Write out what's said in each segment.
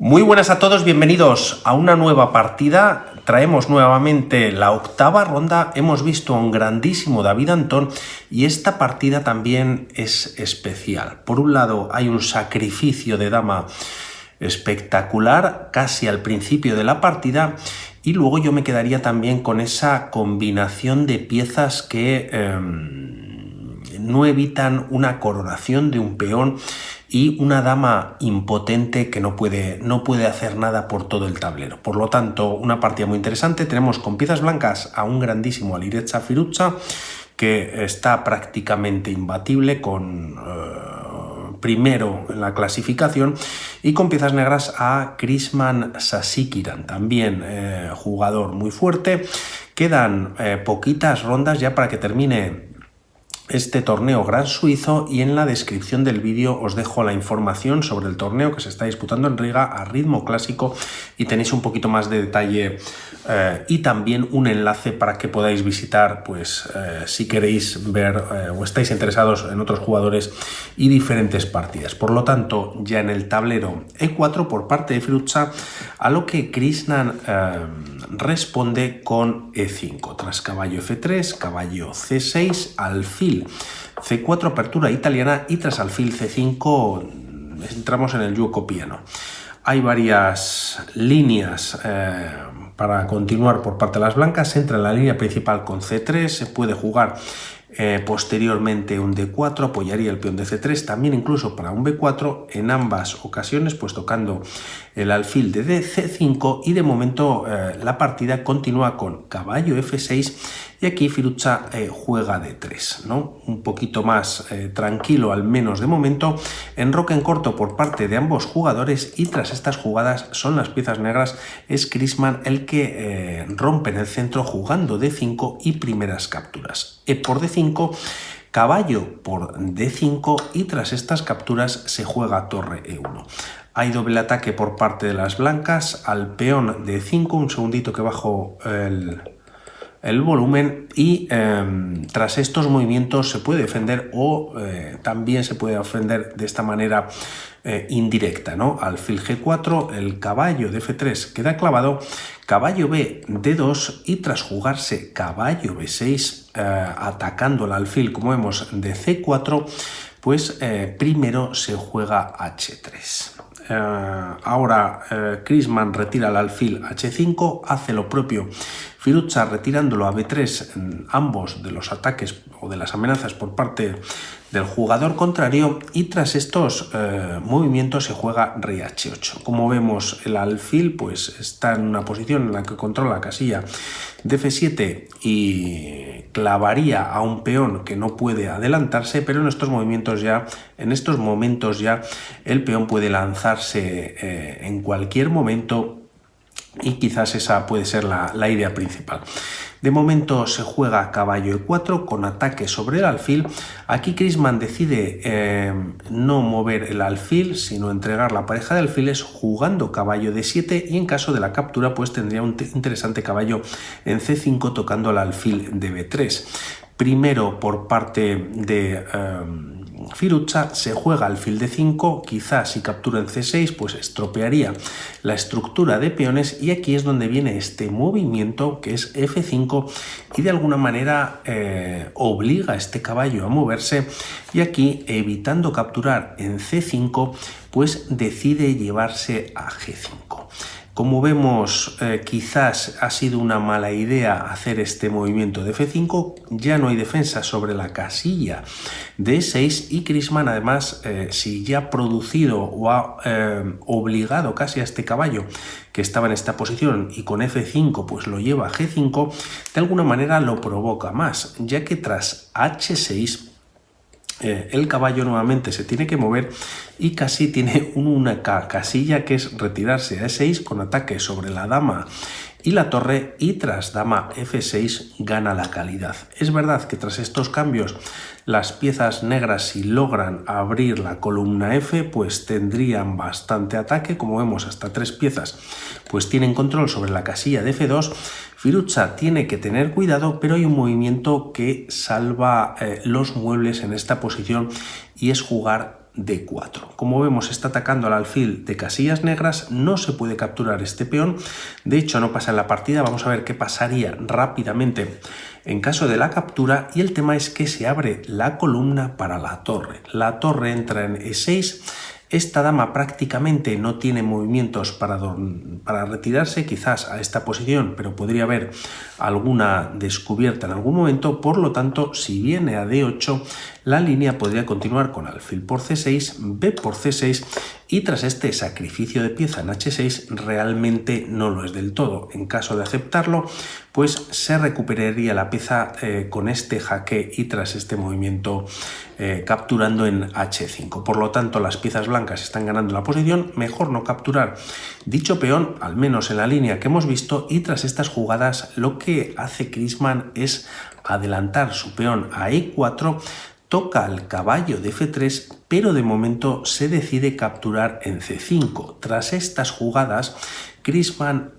Muy buenas a todos, bienvenidos a una nueva partida. Traemos nuevamente la octava ronda. Hemos visto a un grandísimo David Antón y esta partida también es especial. Por un lado hay un sacrificio de dama espectacular casi al principio de la partida y luego yo me quedaría también con esa combinación de piezas que no evitan una coronación de un peón y una dama impotente que no puede hacer nada por todo el tablero. Por lo tanto, una partida muy interesante. Tenemos con piezas blancas a un grandísimo Alireza Firuza, que está prácticamente imbatible con primero en la clasificación, y con piezas negras a Krisman Sasikiran, también jugador muy fuerte. Quedan poquitas rondas ya para que termine este torneo gran suizo y en la descripción del vídeo os dejo la información sobre el torneo que se está disputando en Riga a ritmo clásico y tenéis un poquito más de detalle y también un enlace para que podáis visitar, pues si queréis ver o estáis interesados en otros jugadores y diferentes partidas. Por lo tanto, ya en el tablero E4 por parte de Firuza, a lo que Krisman responde con E5, tras caballo F3, caballo C6, alfil C4, apertura italiana, y tras alfil C5 entramos en el giuoco piano. Hay varias líneas para continuar por parte de las blancas. Se entra en la línea principal con C3, se puede jugar posteriormente un D4, apoyaría el peón de C3, también incluso para un B4, en ambas ocasiones pues tocando el alfil de C5, y de momento la partida continúa con caballo F6 y aquí Firuza juega D3, ¿no? Un poquito más tranquilo, al menos de momento, enroque en corto por parte de ambos jugadores, y tras estas jugadas son las piezas negras, es Krisman el que rompe en el centro jugando D5 y primeras capturas. Por D5, caballo por D5, y tras estas capturas se juega torre E1. Hay doble ataque por parte de las blancas al peón D5, un segundito que bajo el volumen, y tras estos movimientos se puede defender o también se puede defender de esta manera indirecta, ¿no? Alfil G4, el caballo de F3 queda clavado, caballo B D2, y tras jugarse caballo B6 atacando el alfil, como vemos, de C4, pues primero se juega H3. Ahora Krisman retira el alfil H5, hace lo propio Firuza retirándolo a B3, ambos de los ataques o de las amenazas por parte del jugador contrario, y tras estos movimientos se juega rey H8. Como vemos, el alfil pues está en una posición en la que controla la casilla de F7 y clavaría a un peón que no puede adelantarse, pero en estos momentos ya el peón puede lanzarse en cualquier momento, y quizás esa puede ser la idea principal. De momento se juega caballo E4 con ataque sobre el alfil. Aquí Krisman decide no mover el alfil, sino entregar la pareja de alfiles jugando caballo D7, y en caso de la captura pues tendría un interesante caballo en C5 tocando el alfil de B3. Primero por parte de Firuza se juega alfil de 5, quizás si captura en C6 pues estropearía la estructura de peones, y aquí es donde viene este movimiento que es F5 y de alguna manera obliga a este caballo a moverse, y aquí evitando capturar en C5 pues decide llevarse a G5. Como vemos, quizás ha sido una mala idea hacer este movimiento de F5, ya no hay defensa sobre la casilla de E6, y Krisman además, si ya ha producido o ha obligado casi a este caballo que estaba en esta posición y con F5 pues lo lleva a G5, de alguna manera lo provoca más, ya que tras H6 el caballo nuevamente se tiene que mover y casi tiene una casilla que es retirarse a E6 con ataque sobre la dama y la torre, y tras dama F6 gana la calidad. Es verdad que tras estos cambios las piezas negras, si logran abrir la columna F, pues tendrían bastante ataque. Como vemos, hasta 3 piezas pues tienen control sobre la casilla de F2. Firuza tiene que tener cuidado, pero hay un movimiento que salva los muebles en esta posición, y es jugar D4. Como vemos, está atacando al alfil de casillas negras, no se puede capturar este peón, de hecho no pasa en la partida. Vamos a ver qué pasaría rápidamente en caso de la captura, y el tema es que se abre la columna para la torre. La torre entra en E6. Esta dama prácticamente no tiene movimientos para retirarse quizás a esta posición, pero podría haber alguna descubierta en algún momento. Por lo tanto, si viene a D8, la línea podría continuar con alfil por C6, B por C6, y tras este sacrificio de pieza en H6 realmente no lo es del todo. En caso de aceptarlo, pues se recuperaría la pieza con este jaque y tras este movimiento capturando en H5. Por lo tanto, las piezas blancas están ganando la posición. Mejor no capturar dicho peón, al menos en la línea que hemos visto, y tras estas jugadas lo que hace Kriessmann es adelantar su peón a E4, toca al caballo de F3, pero de momento se decide capturar en C5. Tras estas jugadas, Kriessmann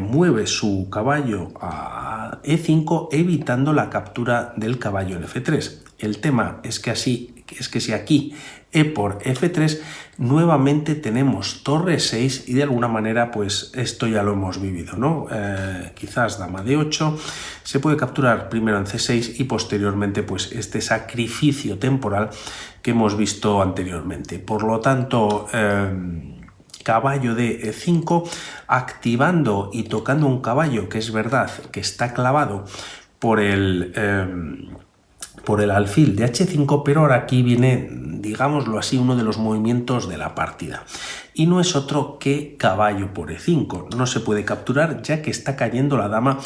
mueve su caballo a E5, evitando la captura del caballo en F3. El tema es que si aquí E por F3, nuevamente tenemos torre 6 y de alguna manera pues esto ya lo hemos vivido, ¿no? Quizás dama D8, se puede capturar primero en C6 y posteriormente pues este sacrificio temporal que hemos visto anteriormente. Por lo tanto, caballo de E5, activando y tocando un caballo que es verdad que está clavado por el alfil de H5, pero ahora aquí viene, digámoslo así, uno de los movimientos de la partida. Y no es otro que caballo por E5. No se puede capturar ya que está cayendo la dama.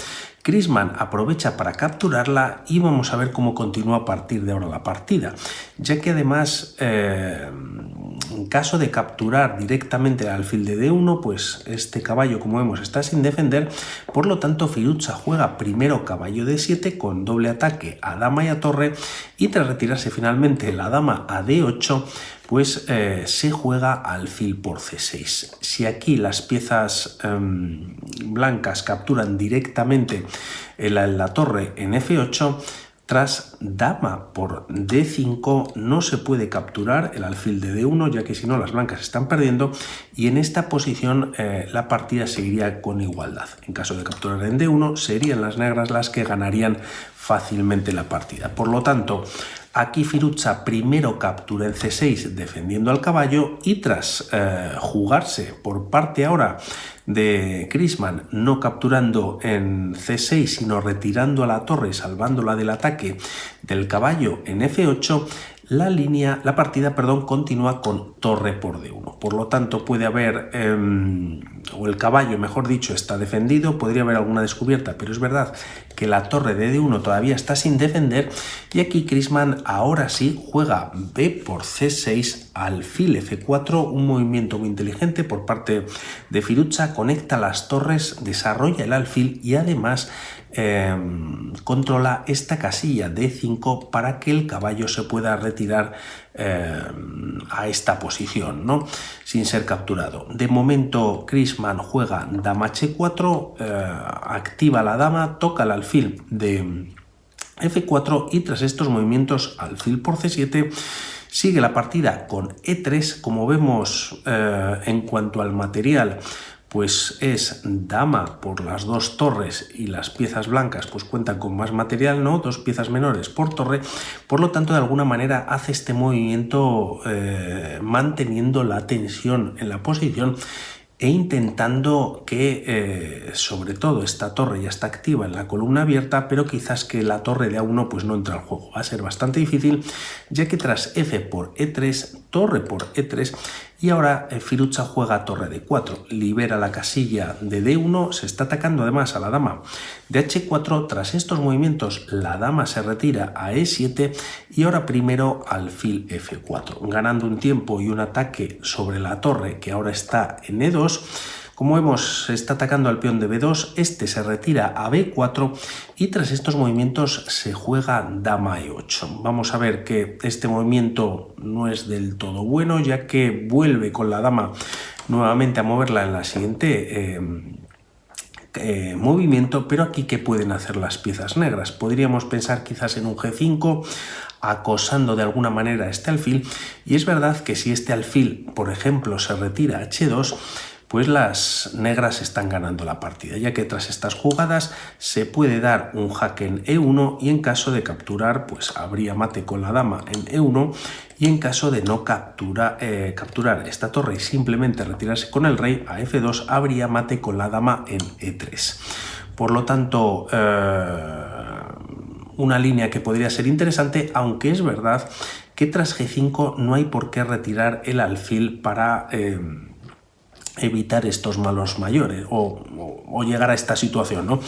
Kriessmann aprovecha para capturarla y vamos a ver cómo continúa a partir de ahora la partida, ya que además en caso de capturar directamente el alfil de D1, pues este caballo, como vemos, está sin defender. Por lo tanto, Firuza juega primero caballo D7 con doble ataque a dama y a torre, y tras retirarse finalmente la dama a D8, pues se juega alfil por C6. Si aquí las piezas blancas capturan directamente la torre en F8, tras dama por D5 no se puede capturar el alfil de D1, ya que si no las blancas están perdiendo, y en esta posición la partida seguiría con igualdad. En caso de capturar en D1 serían las negras las que ganarían fácilmente la partida. Por lo tanto, aquí Firuza primero captura en C6 defendiendo al caballo, y tras jugarse por parte ahora de Kriessmann, no capturando en C6 sino retirando a la torre y salvándola del ataque del caballo en F8, la partida continúa con torre por D1. Por lo tanto, puede haber, o el caballo, mejor dicho, está defendido, podría haber alguna descubierta, pero es verdad que la torre de D1 todavía está sin defender, y aquí Kriessmann ahora sí juega B por C6, alfil F4, un movimiento muy inteligente por parte de Firuza, conecta las torres, desarrolla el alfil y además controla esta casilla D5 para que el caballo se pueda retirar a esta posición, ¿no?, sin ser capturado. De momento Kriessmann juega dama H4, activa la dama, toca el alfil de F4 y tras estos movimientos alfil por C7 sigue la partida con E3. Como vemos, en cuanto al material, pues es dama por las dos torres y las piezas blancas pues cuentan con más material, ¿no? Dos piezas menores por torre. Por lo tanto, de alguna manera hace este movimiento manteniendo la tensión en la posición e intentando que, sobre todo, esta torre ya está activa en la columna abierta, pero quizás que la torre de A1 pues no entra al juego. Va a ser bastante difícil, ya que tras F por E3, torre por E3, y ahora Firuza juega torre de 4, libera la casilla de D1, se está atacando además a la dama de H4. Tras estos movimientos la dama se retira a E7 y ahora primero alfil F4, ganando un tiempo y un ataque sobre la torre que ahora está en E2. Como vemos, se está atacando al peón de B2, este se retira a B4 y tras estos movimientos se juega dama E8. Vamos a ver que este movimiento no es del todo bueno, ya que vuelve con la dama nuevamente a moverla en la siguiente movimiento, pero aquí ¿qué pueden hacer las piezas negras? Podríamos pensar quizás en un G5, acosando de alguna manera este alfil, y es verdad que si este alfil, por ejemplo, se retira a H2, pues las negras están ganando la partida, ya que tras estas jugadas se puede dar un jaque en E1 y en caso de capturar, pues habría mate con la dama en E1, y en caso de no capturar esta torre y simplemente retirarse con el rey a F2, habría mate con la dama en E3. Por lo tanto, una línea que podría ser interesante, aunque es verdad que tras G5 no hay por qué retirar el alfil para evitar estos malos mayores o llegar a esta situación, ¿no?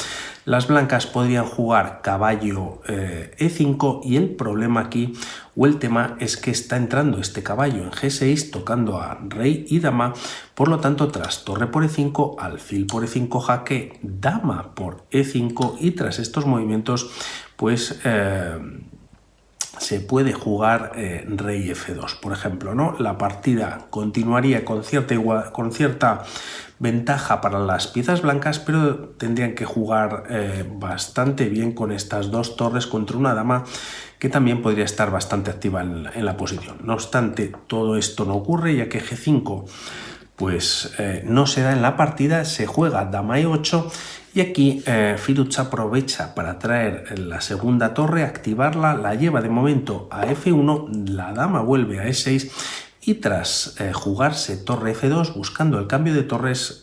Las blancas podrían jugar caballo E5 y el problema aquí o el tema es que está entrando este caballo en G6 tocando a rey y dama, por lo tanto tras torre por E5, alfil por E5 jaque, dama por E5 y tras estos movimientos pues se puede jugar rey F2, por ejemplo, ¿no? La partida continuaría con cierta ventaja para las piezas blancas, pero tendrían que jugar bastante bien con estas dos torres contra una dama que también podría estar bastante activa en la posición. No obstante, todo esto no ocurre, ya que G5 pues no se da en la partida, se juega dama E8 y aquí Firuza aprovecha para traer la segunda torre, activarla, la lleva de momento a F1, la dama vuelve a E6 y tras jugarse torre F2 buscando el cambio de torres,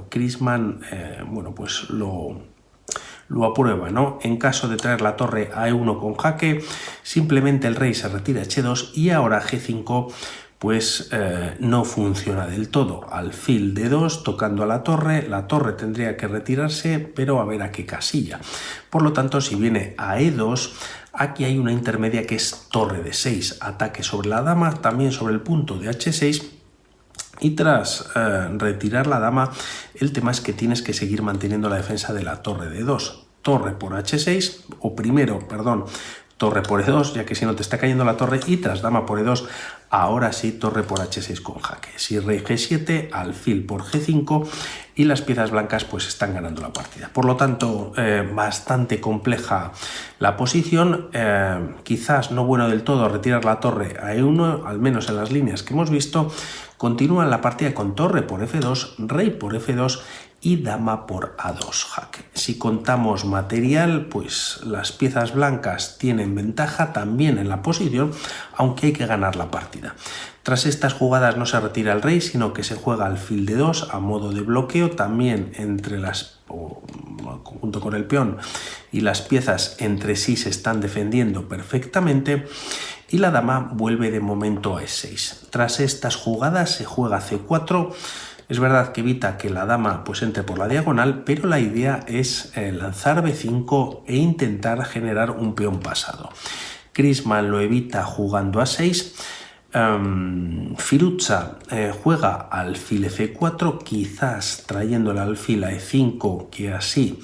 Crisman bueno, pues lo aprueba, ¿no? En caso de traer la torre a E1 con jaque, simplemente el rey se retira a H2 y ahora G5 pues no funciona del todo. Alfil D2 tocando a la torre tendría que retirarse, pero a ver a qué casilla. Por lo tanto, si viene a E2, aquí hay una intermedia que es torre D6, ataque sobre la dama, también sobre el punto de H6, y tras retirar la dama, el tema es que tienes que seguir manteniendo la defensa de la torre D2. Torre por H6, o primero, perdón, torre por E2, ya que si no te está cayendo la torre, y tras dama por E2, ahora sí torre por H6 con jaque. Si rey G7, alfil por G5 y las piezas blancas pues están ganando la partida. Por lo tanto, bastante compleja la posición, quizás no bueno del todo retirar la torre a E1, al menos en las líneas que hemos visto. Continúa la partida con torre por F2, rey por F2 y dama por A2 jaque. Si contamos material, pues las piezas blancas tienen ventaja también en la posición, aunque hay que ganar la partida. Tras estas jugadas no se retira el rey, sino que se juega alfil de 2 a modo de bloqueo, también entre junto con el peón y las piezas entre sí se están defendiendo perfectamente. Y la dama vuelve de momento a E6. Tras estas jugadas se juega C4. Es verdad que evita que la dama pues entre por la diagonal, pero la idea es lanzar B5 e intentar generar un peón pasado. Crisman lo evita jugando a 6. Firuza juega alfil F4, quizás trayendo el alfil a E5, que así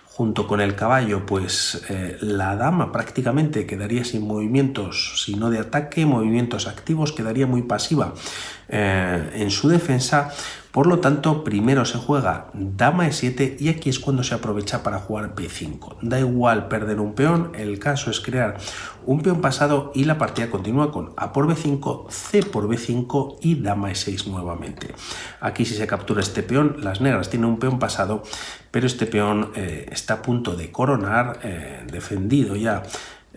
junto con el caballo, pues la dama prácticamente quedaría sin movimientos, si no de ataque, movimientos activos, quedaría muy pasiva en su defensa. Por lo tanto, primero se juega dama E7 y aquí es cuando se aprovecha para jugar B5. Da igual perder un peón, el caso es crear un peón pasado y la partida continúa con A por B5, C por B5 y dama E6 nuevamente. Aquí si se captura este peón, las negras tienen un peón pasado, pero este peón está a punto de coronar, defendido ya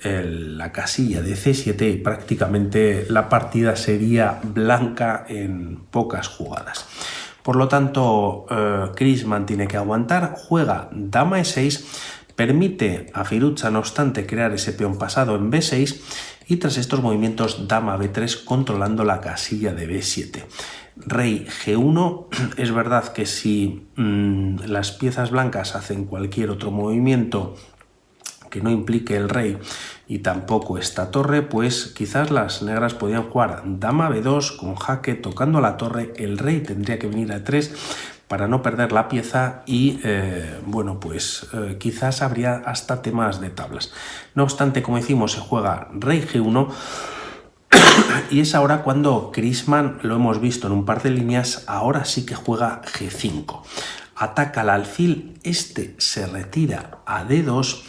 la casilla de C7 y prácticamente la partida sería blanca en pocas jugadas. Por lo tanto, Crisman tiene que aguantar, juega dama E6, permite a Firuza, no obstante, crear ese peón pasado en B6 y tras estos movimientos dama B3 controlando la casilla de B7. Rey G1, es verdad que si las piezas blancas hacen cualquier otro movimiento que no implique el rey y tampoco esta torre, pues quizás las negras podían jugar dama B2 con jaque tocando la torre, el rey tendría que venir a 3 para no perder la pieza y bueno, pues quizás habría hasta temas de tablas. No obstante, como decimos, se juega rey G1 y es ahora cuando Crisman, lo hemos visto en un par de líneas, ahora sí que juega G5. ataca al alfil, este se retira a D2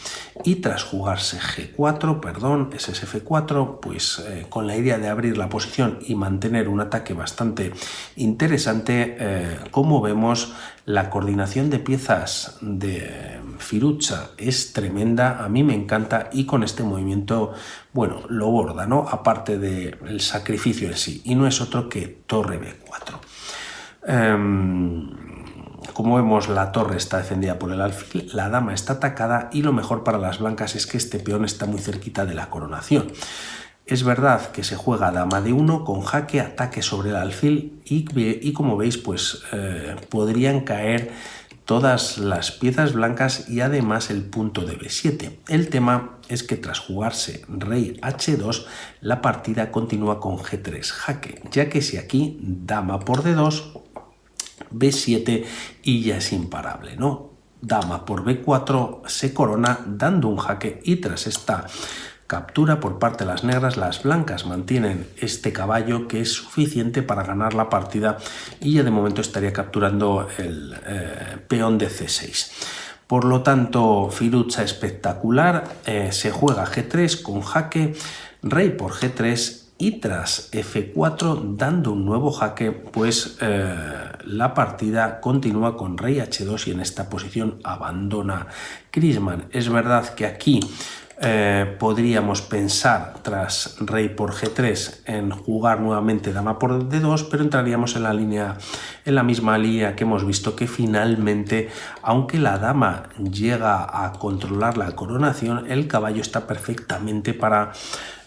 y tras jugarse G4, perdón, ese es F4, pues con la idea de abrir la posición y mantener un ataque bastante interesante, como vemos, la coordinación de piezas de Firuza es tremenda, a mí me encanta y con este movimiento, bueno, lo borda, ¿no? Aparte del sacrificio en sí, y no es otro que torre B4. Como vemos, la torre está defendida por el alfil, la dama está atacada y lo mejor para las blancas es que este peón está muy cerquita de la coronación. Es verdad que se juega dama D1 con jaque, ataque sobre el alfil y como veis, pues podrían caer todas las piezas blancas y además el punto de B7. El tema es que tras jugarse rey H2, la partida continúa con G3 jaque, ya que si aquí dama por D2, B7 y ya es imparable, ¿no? Dama por B4 se corona dando un jaque y tras esta captura por parte de las negras, las blancas mantienen este caballo que es suficiente para ganar la partida y ya de momento estaría capturando el peón de C6. Por lo tanto, Firuza espectacular, se juega G3 con jaque, rey por G3 y tras F4 dando un nuevo jaque, pues la partida continúa con rey H2 y en esta posición abandona Crisman. Es verdad que aquí podríamos pensar tras rey por G3 en jugar nuevamente dama por D2, pero entraríamos en la misma línea que hemos visto, que finalmente, aunque la dama llega a controlar la coronación, el caballo está perfectamente para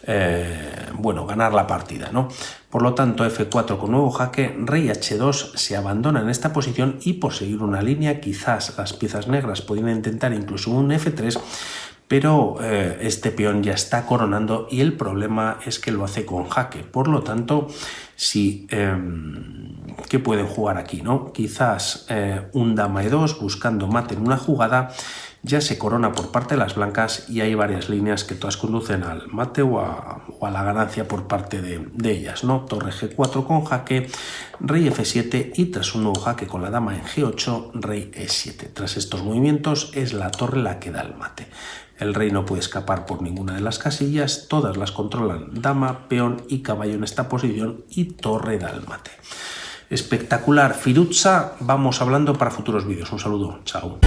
ganar la partida, ¿no? Por lo tanto, F4 con nuevo jaque, rey H2 se abandona en esta posición y por seguir una línea, quizás las piezas negras podrían intentar incluso un F3, pero este peón ya está coronando y el problema es que lo hace con jaque. Por lo tanto, sí, ¿qué pueden jugar aquí, no? Quizás un dama E2 buscando mate en una jugada, ya se corona por parte de las blancas y hay varias líneas que todas conducen al mate o a la ganancia por parte de ellas, ¿no? Torre G4 con jaque, rey F7 y tras un nuevo jaque con la dama en G8, rey E7. Tras estos movimientos es la torre la que da el mate. El rey no puede escapar por ninguna de las casillas, todas las controlan dama, peón y caballo en esta posición y torre da el mate. Espectacular, Firuza, vamos hablando para futuros vídeos. Un saludo, chao.